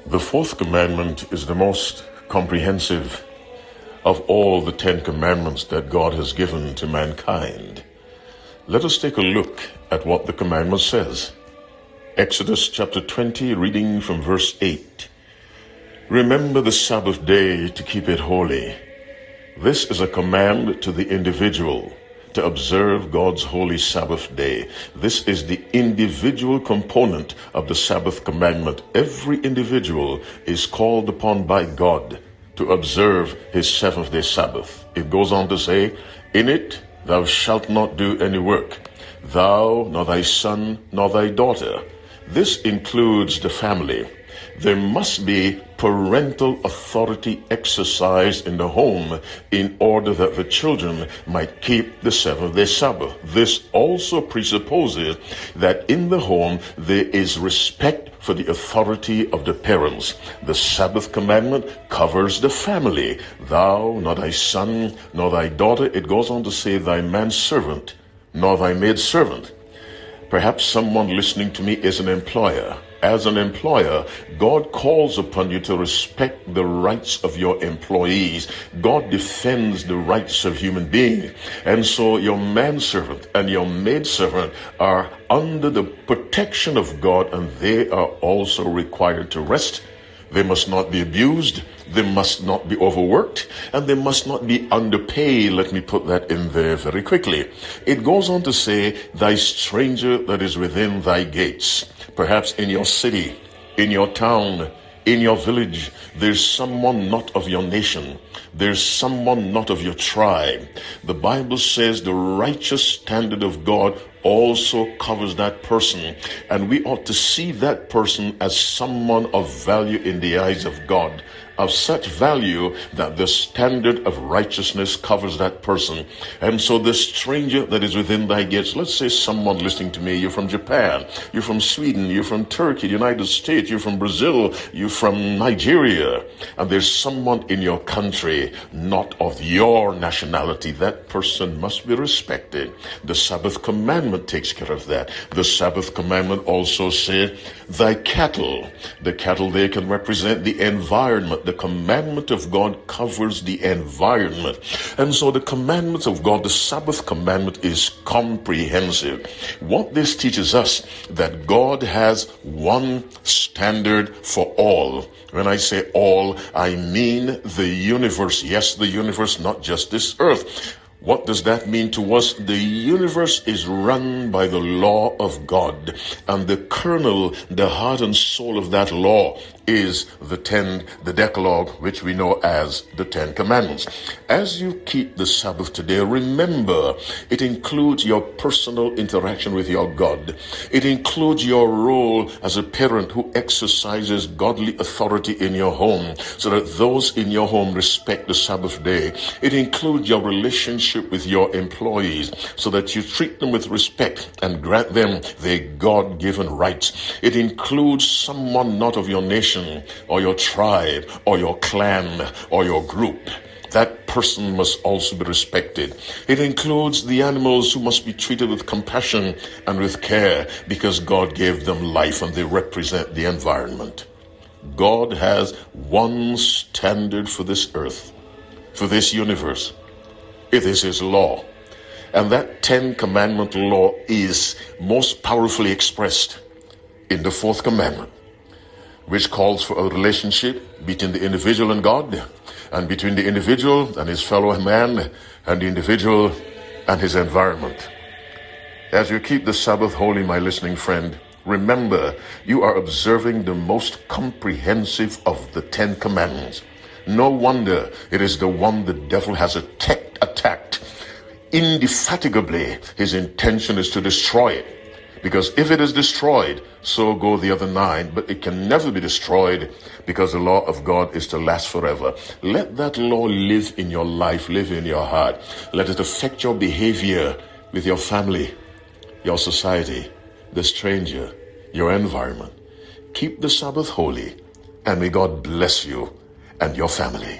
The fourth commandment is the most comprehensive of all the 10 commandments that God has given to mankind. Let us take a look at what the commandment says. Exodus chapter 20, reading from verse 8. Remember the Sabbath day to keep it holy. This is a command to the individual to observe God's holy Sabbath day. This is the individual component of the Sabbath commandment. Every individual is called upon by God to observe his seventh-day Sabbath. It goes on to say, in it thou shalt not do any work, thou, nor thy son, nor thy daughter. This includes the family. There must be parental authority exercised in the home in order that the children might keep the seventh-day Sabbath. This also presupposes that in the home there is respect for the authority of the parents. The Sabbath commandment covers the family. Thou, nor thy son, nor thy daughter. It goes on to say, thy manservant, nor thy maidservant. Perhaps someone listening to me is an employer. As an employer, God calls upon you to respect the rights of your employees. God defends the rights of human beings. And so your manservant and your maidservant are under the protection of God, and they are also required to rest. They must not be abused. They must not be overworked, and they must not be underpaid. Let me put that in there very quickly. It goes on to say, thy stranger that is within thy gates. Perhaps in your city, in your town, in your village, there's someone not of your nation. There's someone not of your tribe. The Bible says the righteous standard of God also covers that person, and we ought to see that person as someone of value in the eyes of God, of such value that the standard of righteousness covers that person. And so the stranger that is within thy gates, let's say someone listening to me, you're from Japan, you're from Sweden, you're from Turkey, the United States, you're from Brazil, you're from Nigeria, and there's someone in your country not of your nationality. That person must be respected. The Sabbath commandment takes care of that. The Sabbath commandment also says, thy cattle. The cattle there can represent the environment. The commandment of God covers the environment. And so the commandments of God, the Sabbath commandment, is comprehensive. What this teaches us, that God has one standard for all. When I say all, I mean the universe. Yes, the universe, not just this earth. What does that mean to us? The universe is run by the law of God, and the kernel, the heart and soul of that law is the Decalogue, which we know as the 10 commandments. As you keep the Sabbath today, remember, it includes your personal interaction with your God. It includes your role as a parent who exercises godly authority in your home, so that those in your home respect the Sabbath day. It includes your relationship with your employees, so that you treat them with respect and grant them their God-given rights. It includes someone not of your nation, or your tribe, or your clan, or your group. That person must also be respected. It includes the animals who must be treated with compassion and with care, because God gave them life and they represent the environment. God has one standard for this earth, for this universe. It is his law. And that 10 commandment law is most powerfully expressed in the fourth commandment, which calls for a relationship between the individual and God, and between the individual and his fellow man, and the individual and his environment. As you keep the Sabbath holy, my listening friend, remember, you are observing the most comprehensive of the 10 commandments. No wonder it is the one the devil has attacked. Indefatigably, his intention is to destroy it. Because if it is destroyed, so go the other 9. But it can never be destroyed, because the law of God is to last forever. Let that law live in your life, live in your heart. Let it affect your behavior with your family, your society, the stranger, your environment. Keep the Sabbath holy, and may God bless you and your family.